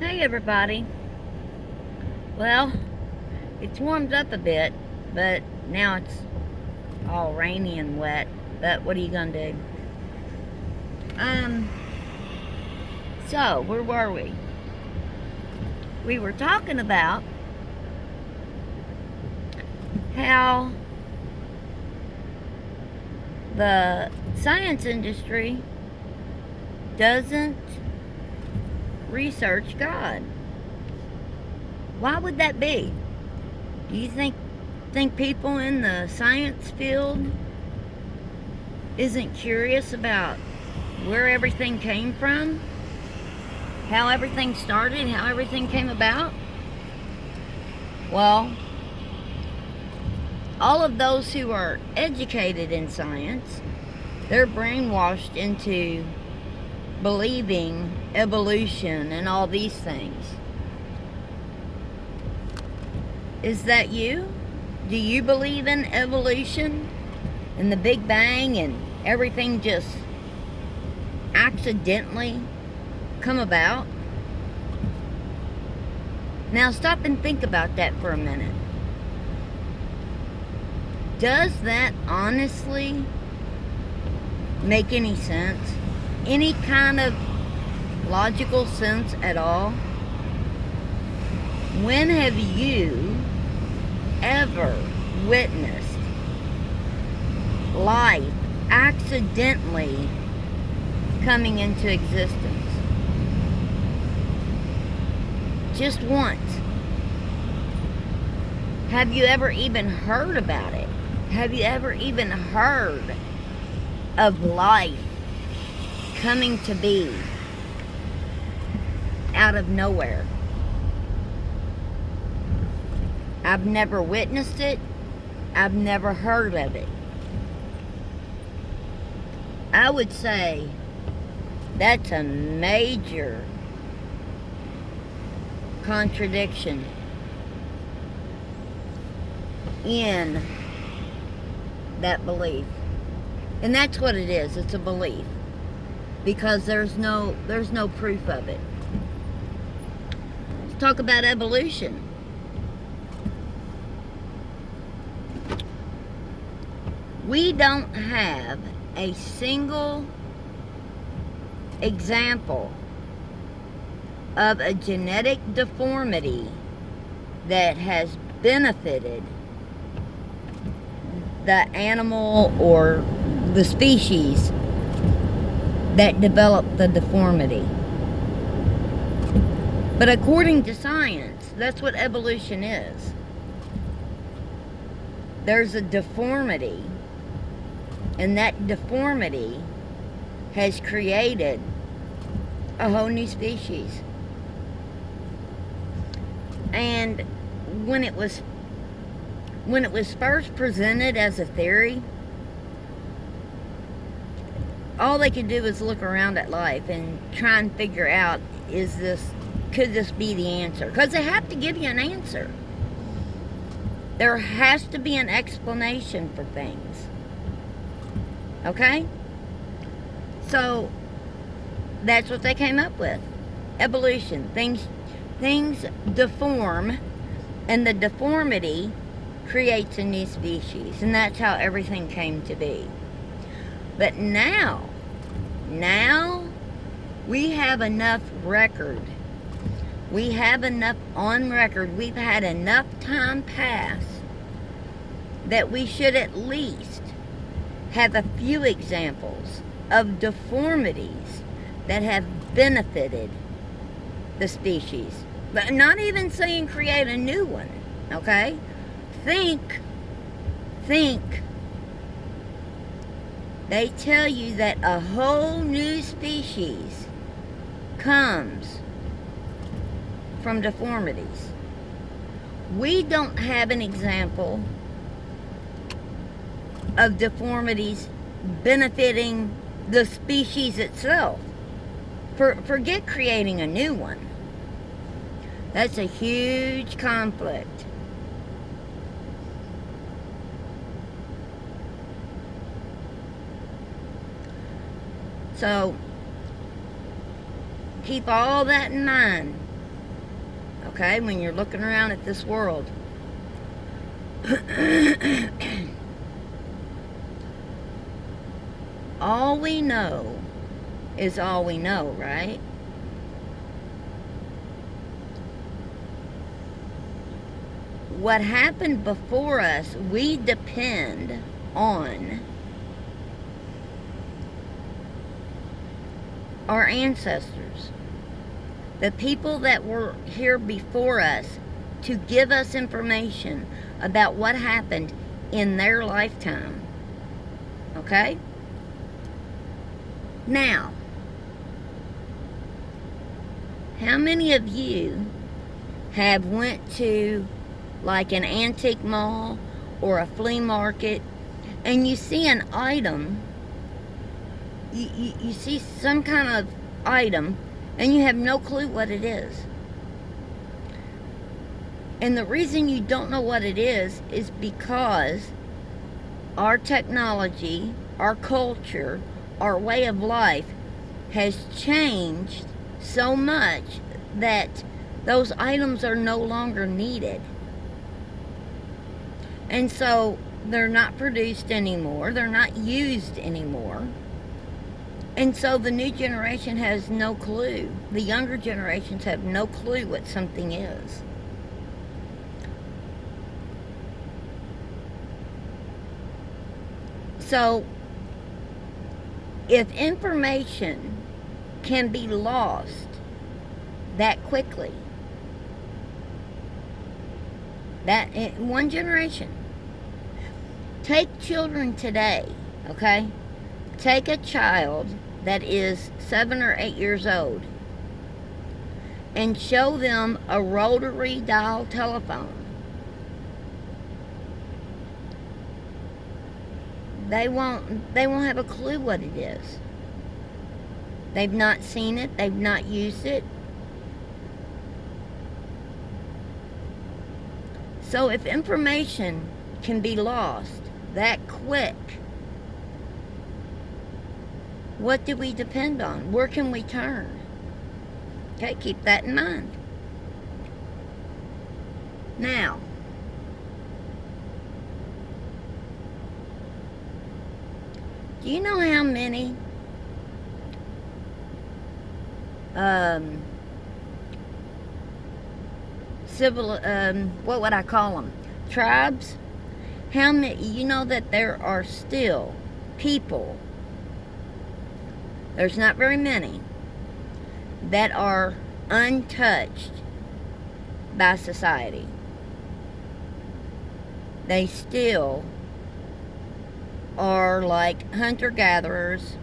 Hey everybody. Well, it's warmed up a bit, but now it's all rainy and wet. But what are you gonna do? Um, so where were we? We were talking about how the science industry doesn't research God. Why would that be? Do you think people in the science field isn't curious about where everything came from? How everything started, how everything came about? Well, all of those who are educated in science, they're brainwashed into believing evolution and all these things. Is that you? Do you believe in evolution and the Big Bang and everything just accidentally come about? Now stop and think about that for a minute. Does that honestly make any sense? Any kind of logical sense at all? When have you ever witnessed life accidentally coming into existence? Just once. Have you ever even heard about it? Have you ever even heard of life coming to be out of nowhere? I've never witnessed it. I've never heard of it. I would say that's a major contradiction in that belief. And that's what it is. It's a belief. Because there's no proof of it. Let's talk about evolution. We don't have a single example of a genetic deformity that has benefited the animal or the species that developed the deformity. But according to science, that's what evolution is. There's a deformity, and that deformity has created a whole new species. And when it was first presented as a theory, all they could do was look around at life and try and figure out, could this be the answer? Because they have to give you an answer. There has to be an explanation for things. Okay? So, that's what they came up with. Evolution. Things deform, and the deformity creates a new species. And that's how everything came to be. But now we have enough record. We have enough on record. We've had enough time pass that we should at least have a few examples of deformities that have benefited the species. But not even saying create a new one, okay? Think. They tell you that a whole new species comes from deformities. We don't have an example of deformities benefiting the species itself. Forget creating a new one. That's a huge conflict. So keep all that in mind okay, when you're looking around at this world. All we know is all we know, right? What happened before us, we depend on our ancestors, the people that were here before us, to give us information about what happened in their lifetime. Okay? Now, how many of you have went to like an antique mall or a flea market, and you see an item, you see some kind of item, and you have no clue what it is? And the reason you don't know what it is because our technology, our culture, our way of life has changed so much that those items are no longer needed. And so they're not produced anymore. They're not used anymore. And so the new generation has no clue. The younger generations have no clue what something is. So if information can be lost that quickly, that in one generation, take children today, okay? Take a child that is 7 or 8 years old and show them a rotary dial telephone. They won't have a clue what it is. They've not seen it, they've not used it. So if information can be lost that quick, what do we depend on? Where can we turn? Okay, keep that in mind. Now, do you know how many what would I call them? Tribes? How many, you know that there are still people, there's not very many, that are untouched by society. They still are like hunter-gatherers.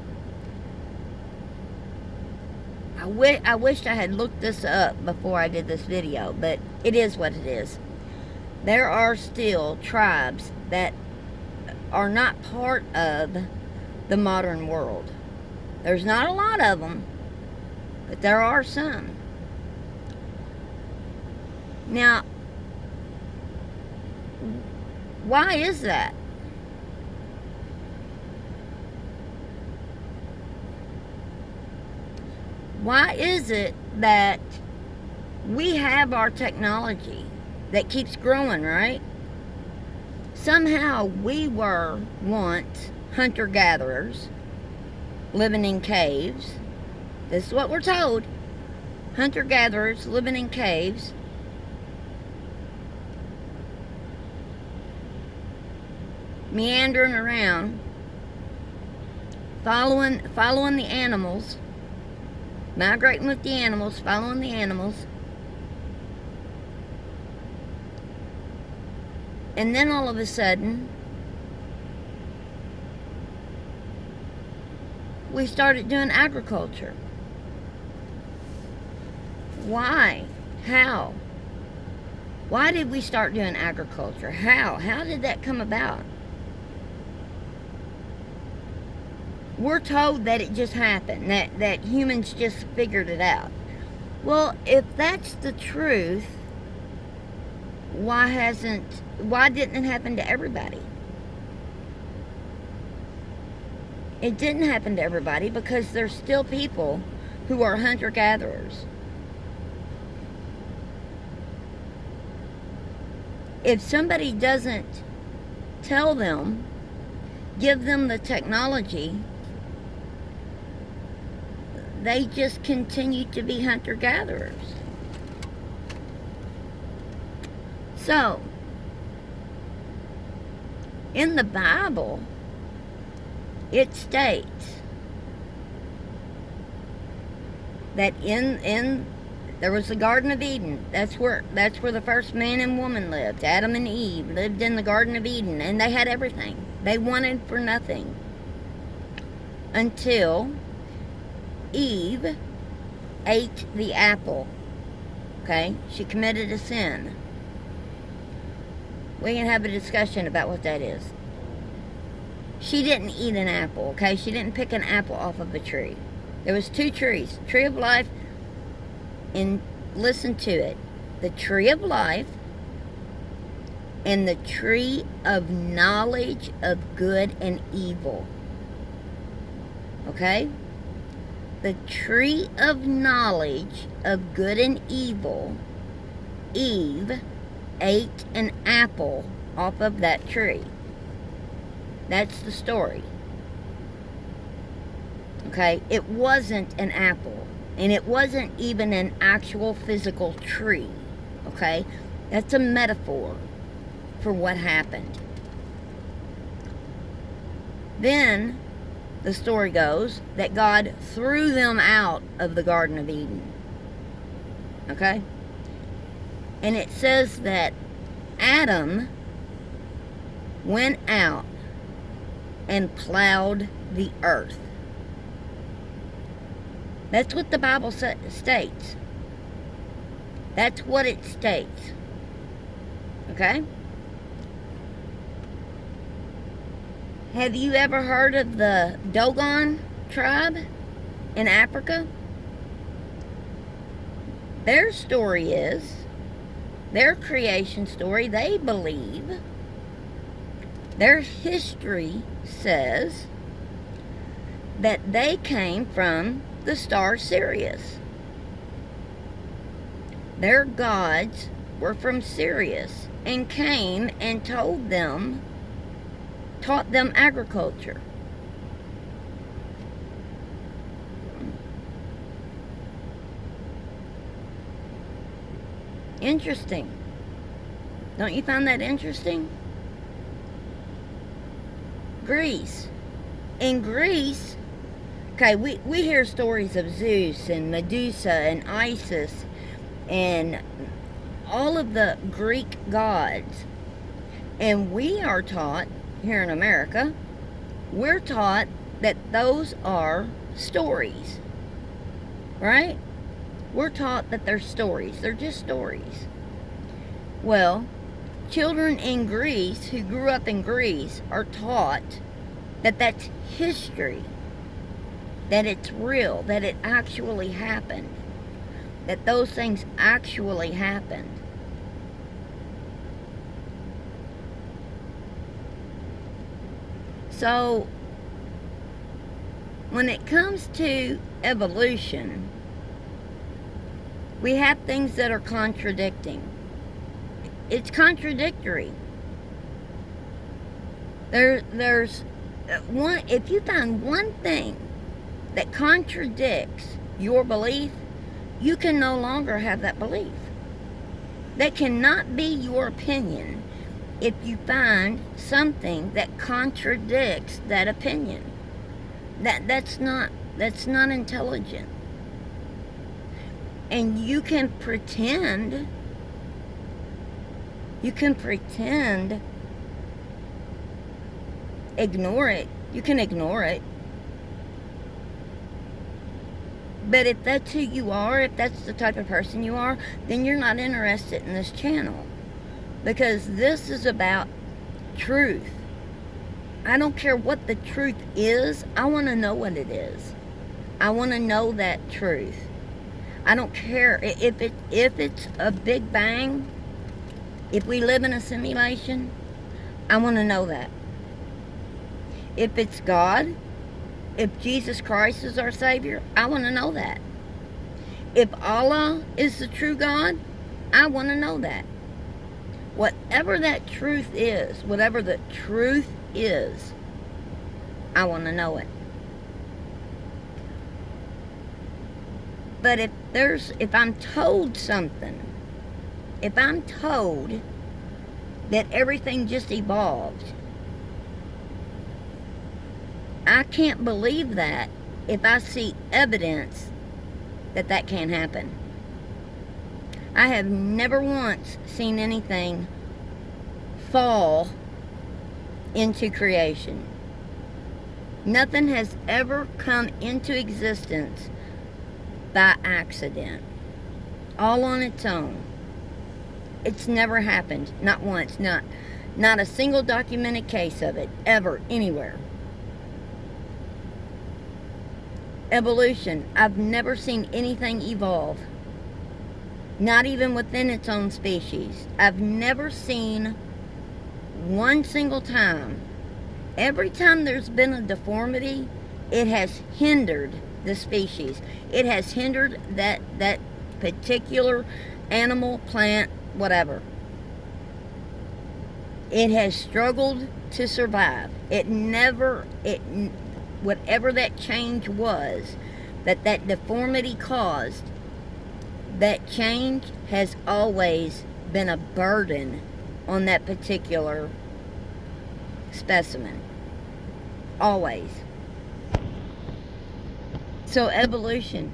I wished I had looked this up before I did this video, but it is what it is. There are still tribes that are not part of the modern world. There's not a lot of them, but there are some. Now, why is that? Why is it that we have our technology that keeps growing, right? Somehow we were once hunter-gatherers living in caves. This is what we're told. Hunter-gatherers living in caves. Meandering around, following the animals, migrating with the animals, following the animals. And then all of a sudden, we started doing agriculture. Why? How? Why did we start doing agriculture? How? How did that come about? We're told that it just happened, that humans just figured it out. Well, if that's the truth, why didn't it happen to everybody? It didn't happen to everybody because there's still people who are hunter-gatherers. If somebody doesn't tell them, give them the technology, they just continue to be hunter-gatherers. So, in the Bible, it states that there was the Garden of Eden. That's where the first man and woman lived. Adam and Eve lived in the Garden of Eden, and they had everything. They wanted for nothing until Eve ate the apple. Okay? She committed a sin. We can have a discussion about what that is. She didn't eat an apple, okay? She didn't pick an apple off of a tree. There was 2 trees, tree of life, and listen to it, the tree of life and the tree of knowledge of good and evil. Okay? The tree of knowledge of good and evil, Eve ate an apple off of that tree. That's the story. Okay? It wasn't an apple. And it wasn't even an actual physical tree. Okay? That's a metaphor for what happened. Then, the story goes that God threw them out of the Garden of Eden. Okay? And it says that Adam went out and plowed the earth. That's what the Bible states. That's what it states. Okay? Have you ever heard of the Dogon tribe in Africa? Their story is, their creation story, they believe, their history says that they came from the star Sirius. Their gods were from Sirius and came and taught them agriculture. Interesting. Don't you find that interesting? Greece. In Greece, okay, we hear stories of Zeus and Medusa and Isis and all of the Greek gods. And we are taught, here in America, we're taught that those are stories. Right? We're taught that they're stories. They're just stories. Well, children in Greece who grew up in Greece are taught that that's history. That it's real. That it actually happened. That those things actually happened. So, when it comes to evolution, we have things that are contradicting. It's contradictory. There's one. If you find one thing that contradicts your belief, you can no longer have that belief. That cannot be your opinion if you find something that contradicts that opinion. That's not intelligent. And you can pretend ignore it. You can ignore it. But if that's who you are, if that's the type of person you are, then you're not interested in this channel. Because this is about truth. I don't care what the truth is. I want to know what it is. I want to know that truth. I don't care if it's a big bang. If we live in a simulation, I want to know that. If it's God, if Jesus Christ is our Savior, I want to know that. If Allah is the true God, I want to know that. Whatever that truth is, whatever the truth is, I want to know it. But if I'm told something, if I'm told that everything just evolved, I can't believe that if I see evidence that that can't happen. I have never once seen anything fall into creation. Nothing has ever come into existence by accident, all on its own. It's never happened, not once, not a single documented case of it, ever, anywhere. Evolution, I've never seen anything evolve, not even within its own species. I've never seen one single time. Every time there's been a deformity, it has hindered the species. It has hindered that particular animal, plant, whatever. It has struggled to survive. Whatever that change was, that deformity caused, that change has always been a burden on that particular specimen. Always. So evolution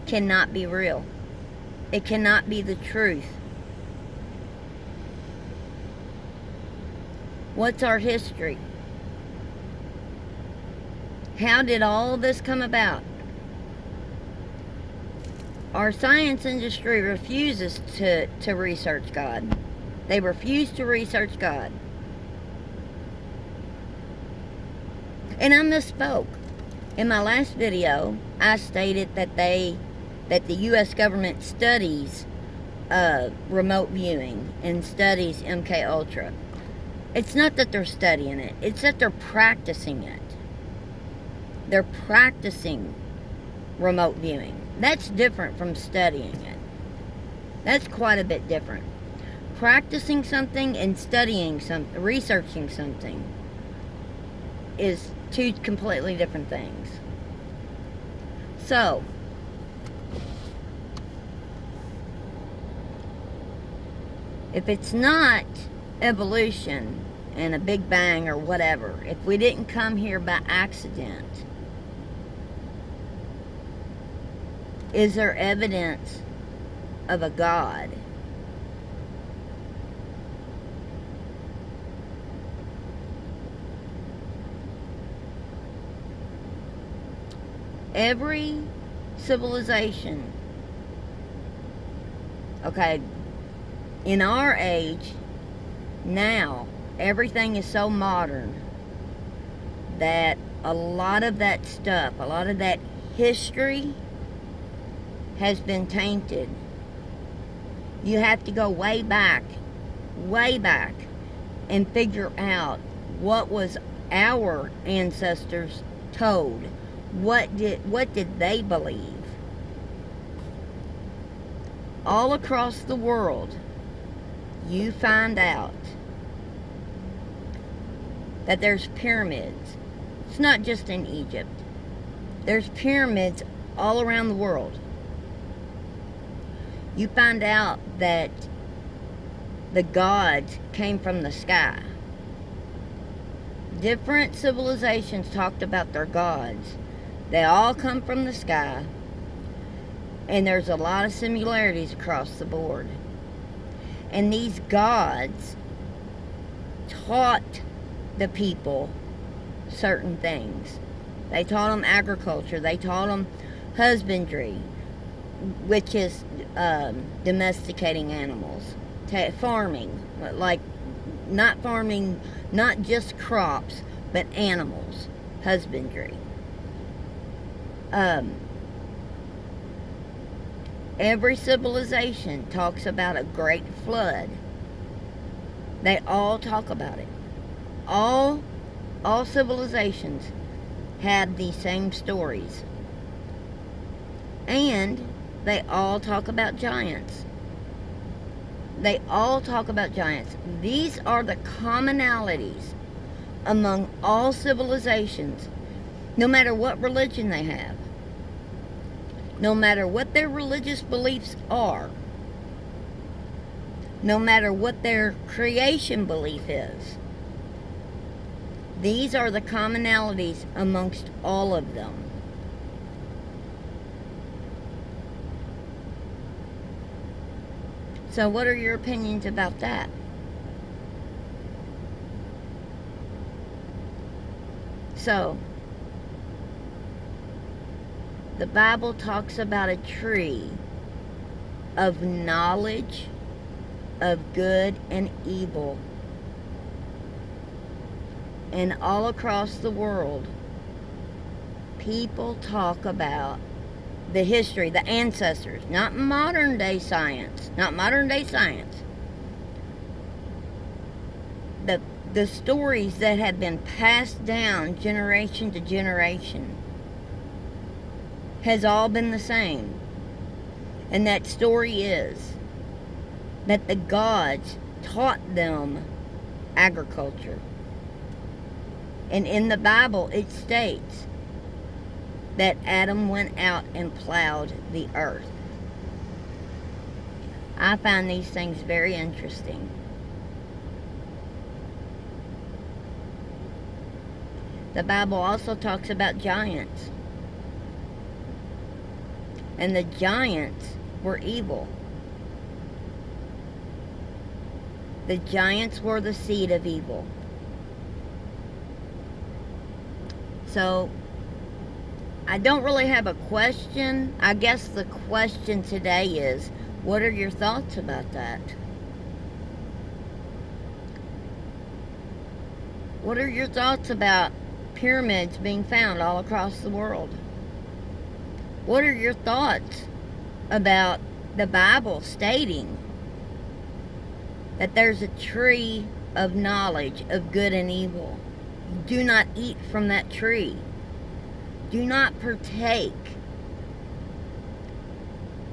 cannot be real. It cannot be the truth. What's our history? How did all this come about? Our science industry refuses to research God. They refuse to research God. And I misspoke. In my last video, I stated that the U.S. government studies remote viewing and studies MK Ultra. It's not that they're studying it. It's that they're practicing it. They're practicing remote viewing. That's different from studying it. That's quite a bit different. Practicing something and studying something, researching something, is two completely different things. So, if it's not evolution and a big bang or whatever, if we didn't come here by accident, is there evidence of a God? Every civilization, okay, in our age, now, everything is so modern that a lot of that stuff, a lot of that history has been tainted. You have to go way back, and figure out what was our ancestors told. What did they believe? All across the world, you find out that there's pyramids. It's not just in Egypt. There's pyramids all around the world. You find out that the gods came from the sky. Different civilizations talked about their gods. They all come from the sky. And there's a lot of similarities across the board. And these gods taught the people certain things. They taught them agriculture. They taught them husbandry, which is domesticating animals. Farming, like not farming, not just crops, but animals. Husbandry. Every civilization talks about a great flood. They all talk about it. All civilizations have these same stories. And they all talk about giants. They all talk about giants. These are the commonalities among all civilizations, no matter what religion they have, no matter what their religious beliefs are, no matter what their creation belief is. These are the commonalities amongst all of them. So what are your opinions about that? So, the Bible talks about a tree of knowledge of good and evil. And all across the world, people talk about the history, the ancestors, not modern day science, the stories that have been passed down generation to generation has all been the same. And that story is that the gods taught them agriculture. And in the Bible it states that Adam went out and plowed the earth. I find these things very interesting. The Bible also talks about giants. And the giants were evil. The giants were the seed of evil. So, I don't really have a question. I guess the question today is, what are your thoughts about that? What are your thoughts about pyramids being found all across the world? What are your thoughts about the Bible stating that there's a tree of knowledge of good and evil? Do not eat from that tree. Do not partake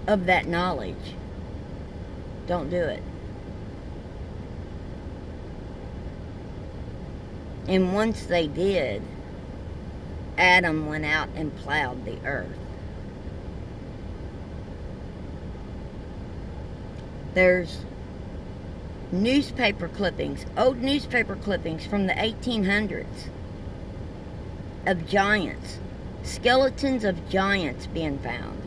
of that knowledge. Don't do it. And once they did, Adam went out and plowed the earth. There's newspaper clippings, old newspaper clippings from the 1800s of giants, skeletons of giants being found.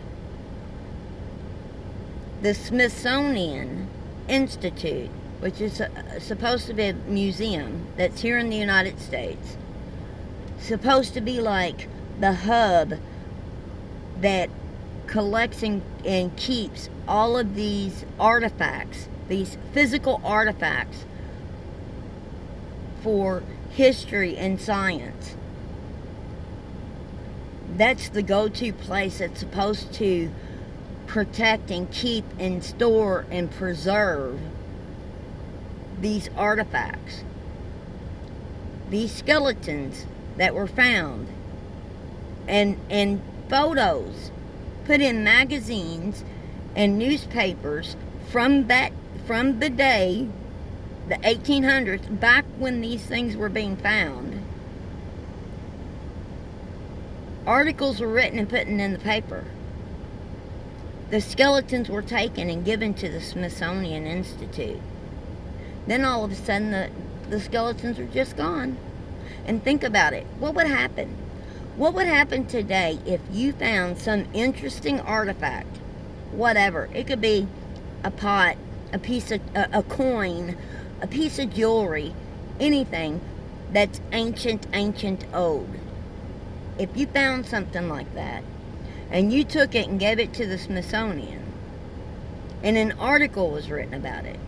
The Smithsonian Institute, which is supposed to be a museum that's here in the United States, supposed to be like the hub that collects and keeps all of these artifacts, these physical artifacts for history and science. That's the go-to place that's supposed to protect and keep and store and preserve these artifacts. These skeletons that were found and photos put in magazines and newspapers from the day, the 1800s, back when these things were being found. Articles were written and put in the paper. The skeletons were taken and given to the Smithsonian Institute. Then all of a sudden the skeletons are just gone. And think about it. What would happen? What would happen today if you found some interesting artifact? Whatever. It could be a pot, a coin, a piece of jewelry, anything that's ancient old. If you found something like that and you took it and gave it to the Smithsonian and an article was written about it,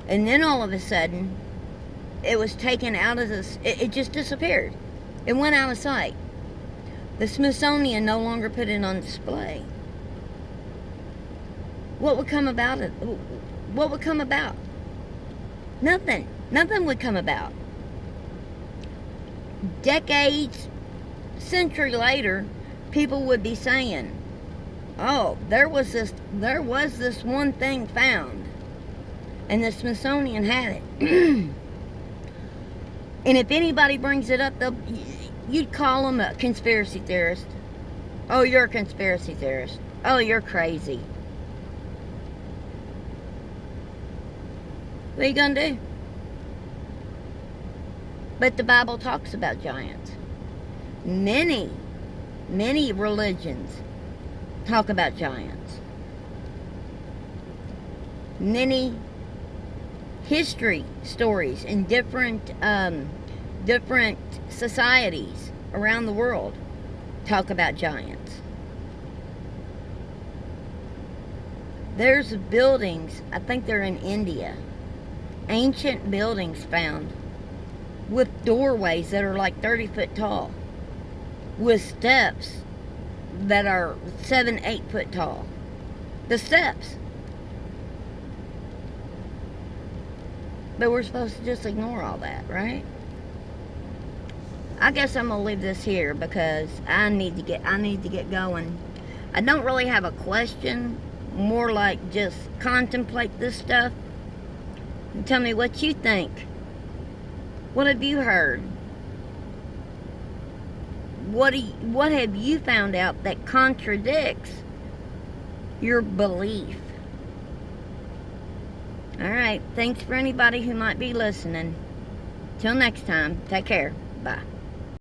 and then all of a sudden it was taken out of this, it just disappeared. It went out of sight. The Smithsonian no longer put it on display. What would come about it? What would come about? Nothing. Nothing would come about. Decades, century later, people would be saying, Oh, there was this one thing found, and the Smithsonian had it. And if anybody brings it up, you'd call them a conspiracy theorist. Oh, you're a conspiracy theorist. Oh, you're crazy. What are you gonna do? But the Bible talks about giants. Many religions talk about giants. Many history stories in different societies around the world talk about giants. There's buildings, I think they're in India, ancient buildings found with doorways that are like 30 foot tall, with steps that are 7-8 foot tall. The steps. But we're supposed to just ignore all that, right? I guess I'm gonna leave this here because I need to get going. I don't really have a question, more like just contemplate this stuff and tell me what you think. What have you heard? What have you found out that contradicts your belief? Alright, thanks for anybody who might be listening. Till next time, take care. Bye.